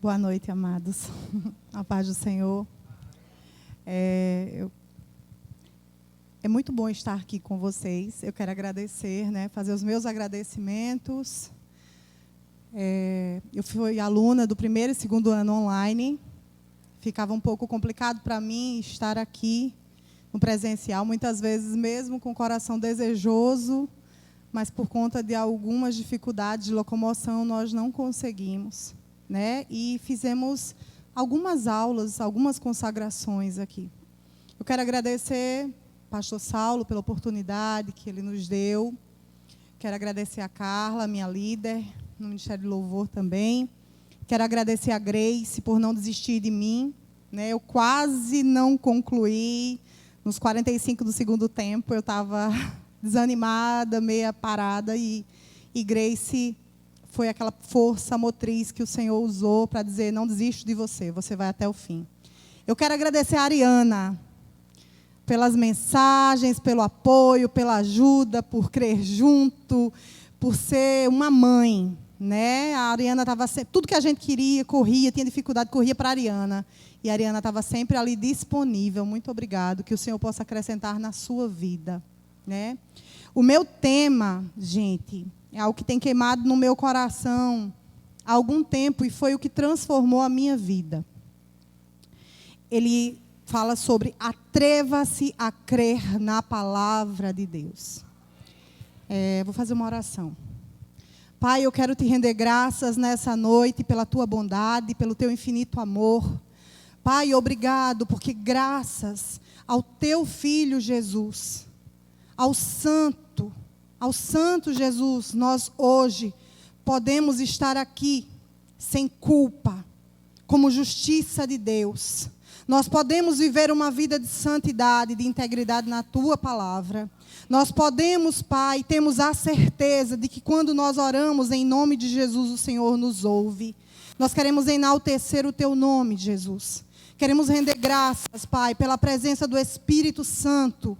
Boa noite, amados. A paz do Senhor. É muito bom estar aqui com vocês. Eu quero agradecer, fazer os meus agradecimentos. Eu fui aluna do primeiro e segundo ano online. Ficava um pouco complicado para mim estar aqui no presencial, muitas vezes mesmo com o coração desejoso, mas por conta de algumas dificuldades de locomoção nós não conseguimos. E fizemos algumas aulas, algumas consagrações aqui. Eu quero agradecer ao pastor Saulo pela oportunidade que ele nos deu. Quero agradecer a Carla, minha líder, no Ministério de Louvor também. Quero agradecer a Grace por não desistir de mim. Eu quase não concluí. Nos 45 do segundo tempo, eu estava desanimada, meia parada, e Grace foi aquela força motriz que o Senhor usou para dizer: não desisto de você, você vai até o fim. Eu quero agradecer a Ariana pelas mensagens, pelo apoio, pela ajuda, por crer junto, por ser uma mãe. A Ariana estava sempre, tudo que a gente queria, corria, tinha dificuldade, corria para a Ariana. E a Ariana estava sempre ali disponível. Muito obrigado, que o Senhor possa acrescentar na sua vida. O meu tema, gente, é algo que tem queimado no meu coração há algum tempo e foi o que transformou a minha vida. Ele fala sobre atreva-se a crer na palavra de Deus. Vou fazer uma oração. Pai, eu quero te render graças nessa noite pela tua bondade, pelo teu infinito amor. Pai, obrigado, porque graças ao teu Filho Jesus, ao Santo Jesus, nós hoje podemos estar aqui sem culpa, como justiça de Deus. Nós podemos viver uma vida de santidade, de integridade na tua palavra. Nós podemos, Pai, temos a certeza de que quando nós oramos em nome de Jesus, o Senhor nos ouve. Nós queremos enaltecer o teu nome, Jesus. Queremos render graças, Pai, pela presença do Espírito Santo.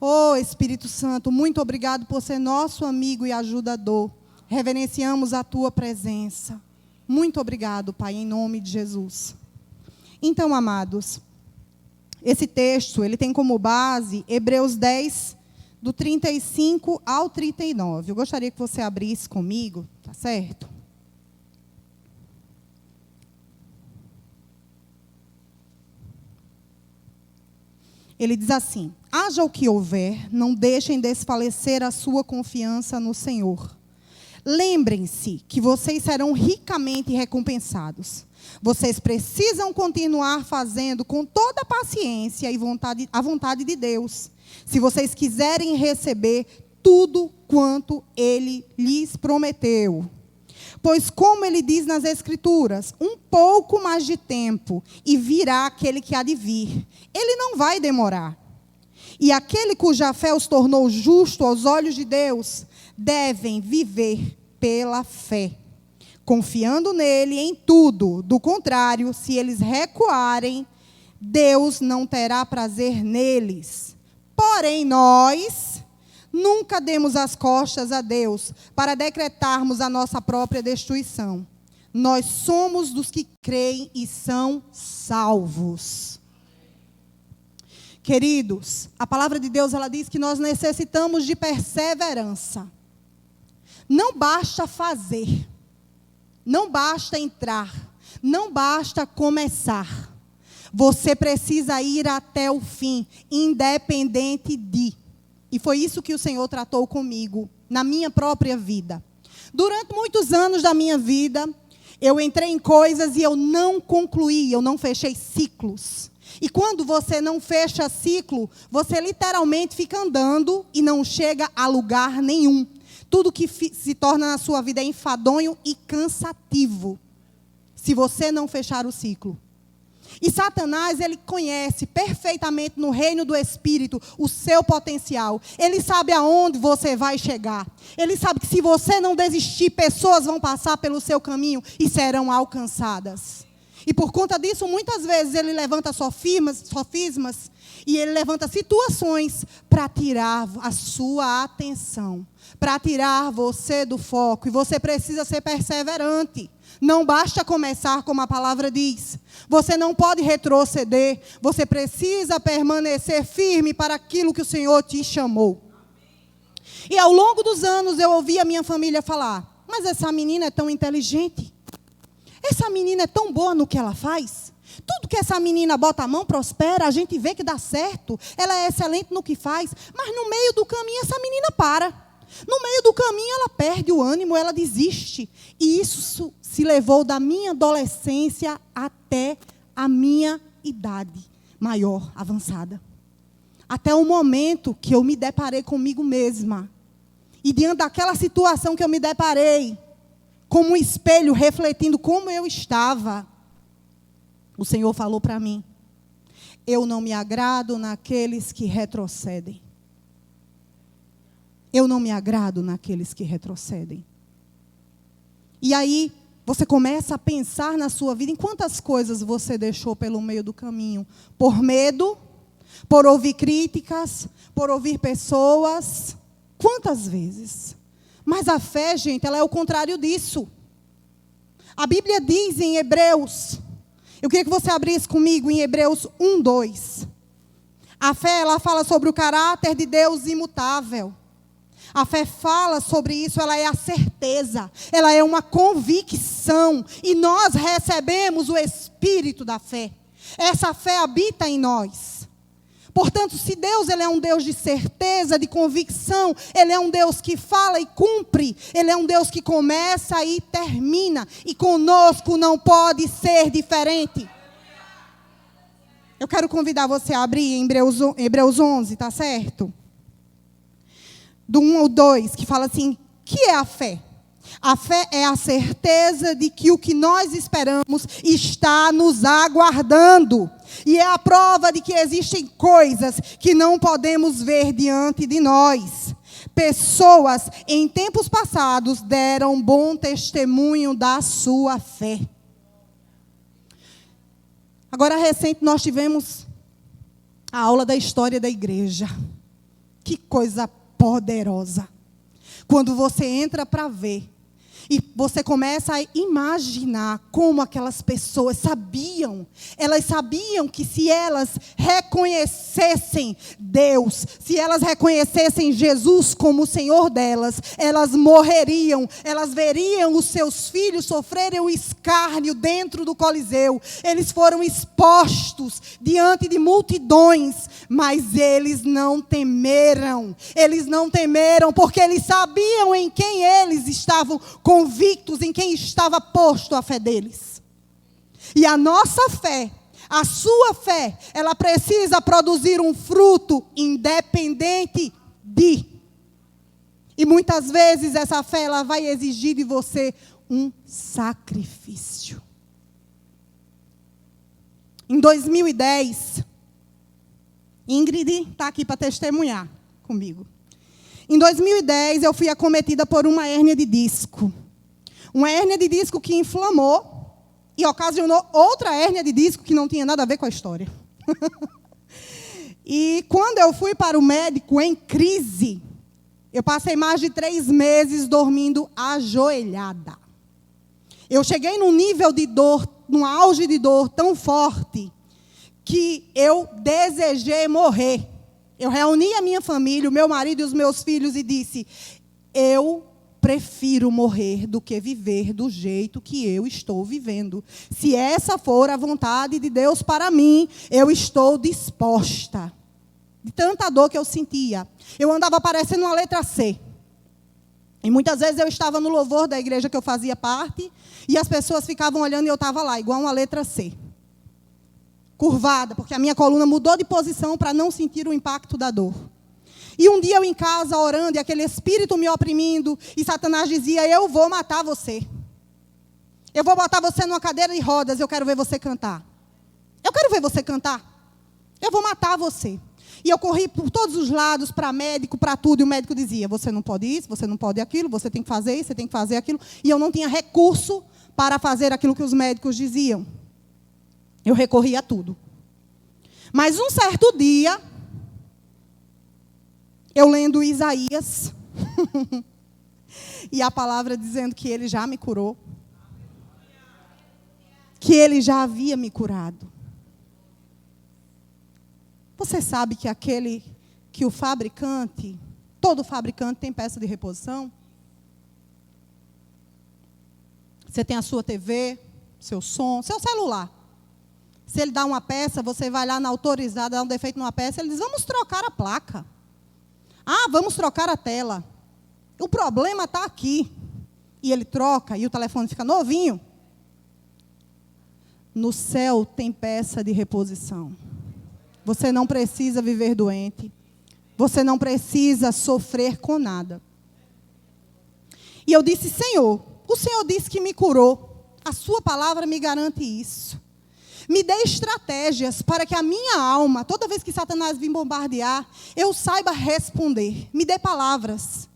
Oh, Espírito Santo, muito obrigado por ser nosso amigo e ajudador. Reverenciamos a tua presença. Muito obrigado, Pai, em nome de Jesus. Então, amados, esse texto, ele tem como base Hebreus 10, do 35 ao 39. Eu gostaria que você abrisse comigo, tá certo? Ele diz assim: haja o que houver, não deixem desfalecer a sua confiança no Senhor. Lembrem-se que vocês serão ricamente recompensados. Vocês precisam continuar fazendo com toda a paciência e a vontade de Deus, se vocês quiserem receber tudo quanto Ele lhes prometeu. Pois, como Ele diz nas Escrituras, um pouco mais de tempo e virá aquele que há de vir. Ele não vai demorar. E aquele cuja fé os tornou justo aos olhos de Deus, devem viver pela fé, confiando nele em tudo. Do contrário, se eles recuarem, Deus não terá prazer neles. Porém, nós nunca demos as costas a Deus para decretarmos a nossa própria destruição. Nós somos dos que creem e são salvos. Queridos, a palavra de Deus, ela diz que nós necessitamos de perseverança. Não basta fazer, não basta entrar, não basta começar. Você precisa ir até o fim, independente de. E foi isso que o Senhor tratou comigo, na minha própria vida. Durante muitos anos da minha vida, eu entrei em coisas e eu não concluí, eu não fechei ciclos. E quando você não fecha ciclo, você literalmente fica andando e não chega a lugar nenhum. Tudo que se torna na sua vida é enfadonho e cansativo, se você não fechar o ciclo. E Satanás, ele conhece perfeitamente no reino do Espírito o seu potencial. Ele sabe aonde você vai chegar. Ele sabe que se você não desistir, pessoas vão passar pelo seu caminho e serão alcançadas. E por conta disso, muitas vezes ele levanta sofismas E ele levanta situações para tirar a sua atenção, para tirar você do foco. E você precisa ser perseverante. Não basta começar, como a palavra diz. Você não pode retroceder. Você precisa permanecer firme para aquilo que o Senhor te chamou. E ao longo dos anos eu ouvi a minha família falar: mas essa menina é tão inteligente. Essa menina é tão boa no que ela faz. Tudo que essa menina bota a mão prospera, a gente vê que dá certo. Ela é excelente no que faz. Mas no meio do caminho essa menina para. No meio do caminho ela perde o ânimo, ela desiste. E isso se levou da minha adolescência até a minha idade maior, avançada. Até o momento que eu me deparei comigo mesma. E diante daquela situação que eu me deparei, como um espelho refletindo como eu estava, o Senhor falou para mim: eu não me agrado naqueles que retrocedem. Eu não me agrado naqueles que retrocedem. E aí, você começa a pensar na sua vida, em quantas coisas você deixou pelo meio do caminho. Por medo, por ouvir críticas, por ouvir pessoas. Quantas vezes? Mas a fé, gente, ela é o contrário disso. A Bíblia diz em Hebreus, eu queria que você abrisse comigo em Hebreus 1:2. A fé, ela fala sobre o caráter de Deus imutável. A fé fala sobre isso, ela é a certeza, ela é uma convicção. E nós recebemos o Espírito da fé. Essa fé habita em nós. Portanto, se Deus ele é um Deus de certeza, de convicção, Ele é um Deus que fala e cumpre, Ele é um Deus que começa e termina. E conosco não pode ser diferente. Eu quero convidar você a abrir em Hebreus 11, tá certo? Do 1 ao 2, que fala assim: que é a fé? A fé é a certeza de que o que nós esperamos está nos aguardando. E é a prova de que existem coisas que não podemos ver diante de nós. Pessoas em tempos passados deram bom testemunho da sua fé. Agora, recente, nós tivemos a aula da história da igreja. Que coisa poderosa. Quando você entra para ver, e você começa a imaginar como aquelas pessoas sabiam. Elas sabiam que se elas reconhecessem Deus, se elas reconhecessem Jesus como o Senhor delas, elas morreriam. Elas veriam os seus filhos sofrerem o escárnio dentro do Coliseu. Eles foram expostos diante de multidões, mas eles não temeram. Eles não temeram porque eles sabiam em quem eles estavam convictos, em quem estava posto a fé deles. E a nossa fé, a sua fé, ela precisa produzir um fruto independente de. E muitas vezes essa fé, ela vai exigir de você um sacrifício. Em 2010, Ingrid está aqui para testemunhar comigo. Em 2010, eu fui acometida por uma hérnia de disco. Uma hérnia de disco que inflamou e ocasionou outra hérnia de disco que não tinha nada a ver com a história. E quando eu fui para o médico em crise, eu passei mais de 3 meses dormindo ajoelhada. Eu cheguei num nível de dor, num auge de dor tão forte, que eu desejei morrer. Eu reuni a minha família, o meu marido e os meus filhos e disse: eu prefiro morrer do que viver do jeito que eu estou vivendo. Se essa for a vontade de Deus para mim, eu estou disposta. De tanta dor que eu sentia. Eu andava parecendo uma letra C. E muitas vezes eu estava no louvor da igreja que eu fazia parte, e as pessoas ficavam olhando e eu estava lá, igual uma letra C. Curvada, porque a minha coluna mudou de posição para não sentir o impacto da dor. E um dia eu em casa orando, e aquele espírito me oprimindo, e Satanás dizia: eu vou matar você. Eu vou botar você numa cadeira de rodas, eu quero ver você cantar. Eu quero ver você cantar. Eu vou matar você. E eu corri por todos os lados, para médico, para tudo, e o médico dizia: você não pode isso, você não pode aquilo, você tem que fazer isso, você tem que fazer aquilo. E eu não tinha recurso para fazer aquilo que os médicos diziam. Eu recorri a tudo. Mas um certo dia, eu lendo Isaías, e a palavra dizendo que ele já me curou, que ele já havia me curado. Você sabe que o fabricante, todo fabricante tem peça de reposição? Você tem a sua TV, seu som, seu celular. Se ele dá uma peça, você vai lá na autorizada, dá um defeito numa peça, ele diz, vamos trocar a placa. Ah, vamos trocar a tela. O problema está aqui. E ele troca e o telefone fica novinho. No céu tem peça de reposição. Você não precisa viver doente. Você não precisa sofrer com nada. E eu disse, Senhor, o Senhor disse que me curou. A sua palavra me garante isso. Me dê estratégias para que a minha alma, toda vez que Satanás vir bombardear, eu saiba responder. Me dê palavras.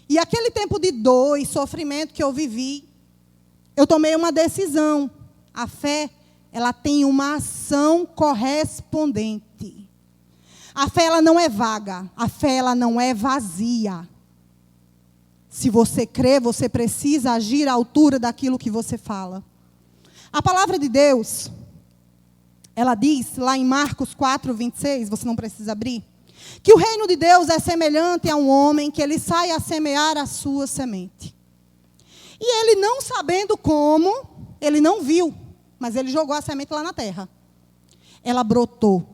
E aquele tempo de dor e sofrimento que eu vivi, eu tomei uma decisão. A fé, ela tem uma ação correspondente. A fé, ela não é vaga. A fé, ela não é vazia. Se você crê, você precisa agir à altura daquilo que você fala. A palavra de Deus, ela diz, lá em Marcos 4, 26, você não precisa abrir, que o reino de Deus é semelhante a um homem que ele sai a semear a sua semente. E ele, não sabendo como, ele não viu, mas ele jogou a semente lá na terra. Ela brotou.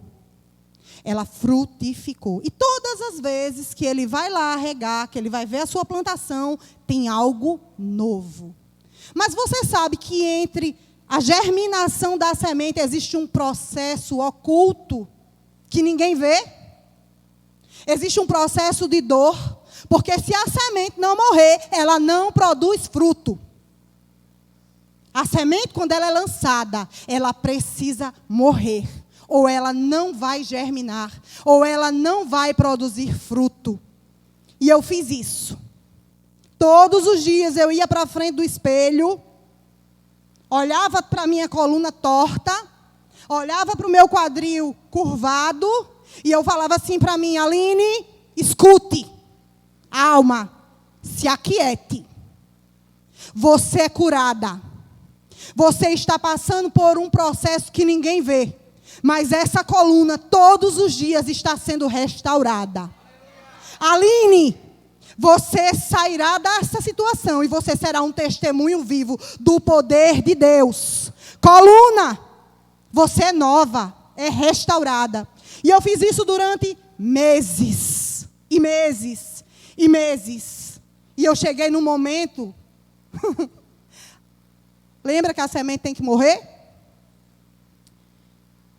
Ela frutificou. E todas as vezes que ele vai lá regar, que ele vai ver a sua plantação, tem algo novo. Mas você sabe que entre a germinação da semente existe um processo oculto que ninguém vê? Existe um processo de dor, porque se a semente não morrer, ela não produz fruto. A semente, quando ela é lançada, ela precisa morrer. Ou ela não vai germinar, ou ela não vai produzir fruto. E eu fiz isso. Todos os dias eu ia para a frente do espelho, olhava para a minha coluna torta, olhava para o meu quadril curvado, e eu falava assim para mim, Aline, escute, alma, se aquiete. Você é curada. Você está passando por um processo que ninguém vê. Mas essa coluna, todos os dias, está sendo restaurada. Aline, você sairá dessa situação e você será um testemunho vivo do poder de Deus. Coluna, você é nova, é restaurada. E eu fiz isso durante meses, e meses, e meses. E eu cheguei num momento... Lembra que a semente tem que morrer?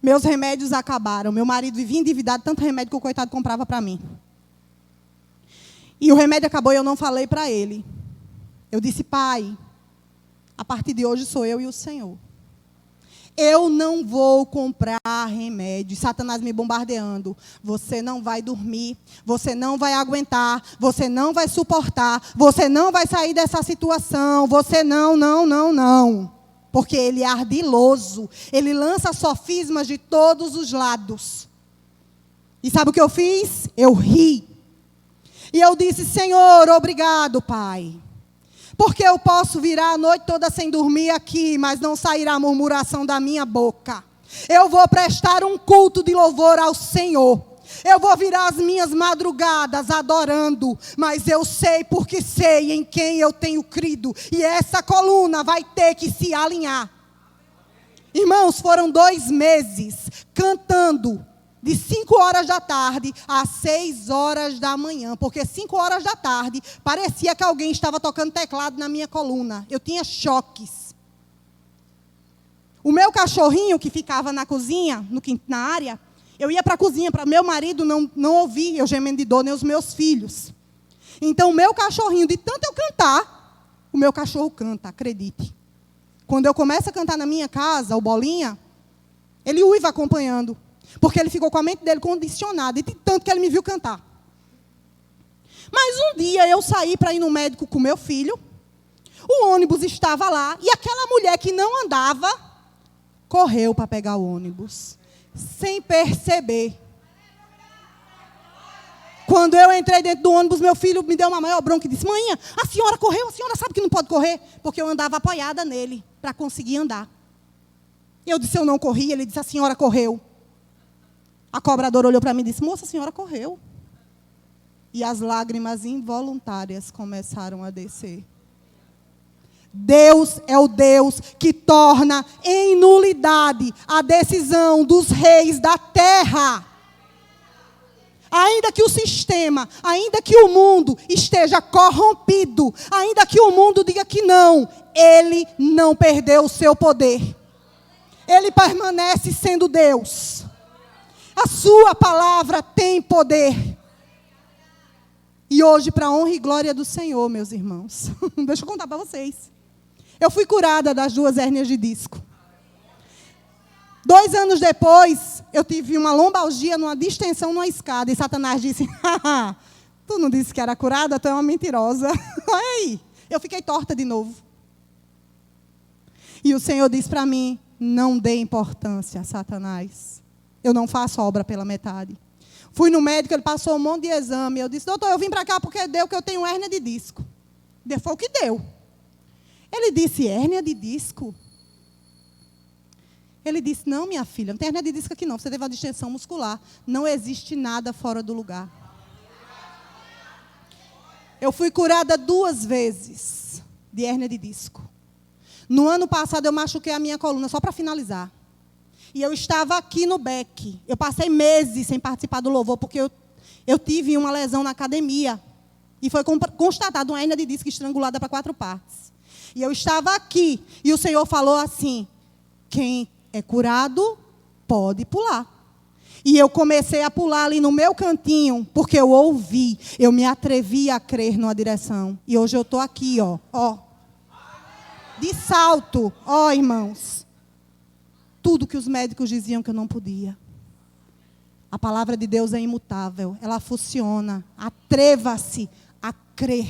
Meus remédios acabaram. Meu marido vivia endividado, tanto remédio que o coitado comprava para mim. E o remédio acabou e eu não falei para ele. Eu disse, pai, a partir de hoje sou eu e o Senhor. Eu não vou comprar remédio. Satanás me bombardeando. Você não vai dormir. Você não vai aguentar. Você não vai suportar. Você não vai sair dessa situação. Você não. Porque ele é ardiloso. Ele lança sofismas de todos os lados. E sabe o que eu fiz? Eu ri. E eu disse, Senhor, obrigado, Pai. Porque eu posso virar a noite toda sem dormir aqui, mas não sairá a murmuração da minha boca. Eu vou prestar um culto de louvor ao Senhor. Eu vou virar as minhas madrugadas adorando, mas eu sei porque sei em quem eu tenho crido. E essa coluna vai ter que se alinhar. Irmãos, foram 2 meses cantando de 5 horas da tarde às 6 horas da manhã. Porque 5 horas da tarde parecia que alguém estava tocando teclado na minha coluna. Eu tinha choques. O meu cachorrinho que ficava na cozinha, na área, eu ia para a cozinha para meu marido não ouvir eu gemendo de dor, nem os meus filhos. Então o meu cachorrinho, de tanto eu cantar, o meu cachorro canta, acredite. Quando eu começo a cantar na minha casa, o Bolinha, ele uiva acompanhando. Porque ele ficou com a mente dele condicionada, e de tanto que ele me viu cantar. Mas um dia eu saí para ir no médico com meu filho, o ônibus estava lá, e aquela mulher que não andava, correu para pegar o ônibus. sem perceber. Quando eu entrei dentro do ônibus, meu filho me deu uma maior bronca e disse: mãe, a senhora correu, a senhora sabe que não pode correr? Porque eu andava apoiada nele, para conseguir andar. Eu disse: eu não corri. Ele disse: a senhora correu. A cobradora olhou para mim e disse: moça, a senhora correu. E as lágrimas involuntárias começaram a descer. Deus é o Deus que torna em nulidade a decisão dos reis da terra. Ainda que o sistema, ainda que o mundo esteja corrompido, ainda que o mundo diga que não, ele não perdeu o seu poder. Ele permanece sendo Deus. A sua palavra tem poder. E hoje, para a honra e glória do Senhor, meus irmãos, deixa eu contar para vocês. Eu fui curada das 2 hérnias de disco. 2 anos depois, eu tive uma lombalgia numa distensão numa escada. E Satanás disse: tu não disse que era curada? Tu é uma mentirosa. Olha aí. Eu fiquei torta de novo. E o Senhor disse para mim: não dê importância, Satanás. Eu não faço obra pela metade. Fui no médico, ele passou um monte de exame. Eu disse: doutor, eu vim para cá porque deu que eu tenho hérnia de disco. Foi o que deu. Ele disse: hérnia de disco? Ele disse: não, minha filha, não tem hérnia de disco aqui não. Você teve uma distensão muscular. Não existe nada fora do lugar. Eu fui curada 2 vezes de hérnia de disco. No ano passado, eu machuquei a minha coluna, só para finalizar. E eu estava aqui no Beck. Eu passei meses sem participar do louvor, porque eu tive uma lesão na academia. E foi constatado uma hérnia de disco estrangulada para 4 partes. E eu estava aqui, e o Senhor falou assim: quem é curado, pode pular. E eu comecei a pular ali no meu cantinho, porque eu ouvi, eu me atrevi a crer numa direção. E hoje eu estou aqui, ó, de salto, irmãos. Tudo que os médicos diziam que eu não podia. A palavra de Deus é imutável, ela funciona. Atreva-se a crer.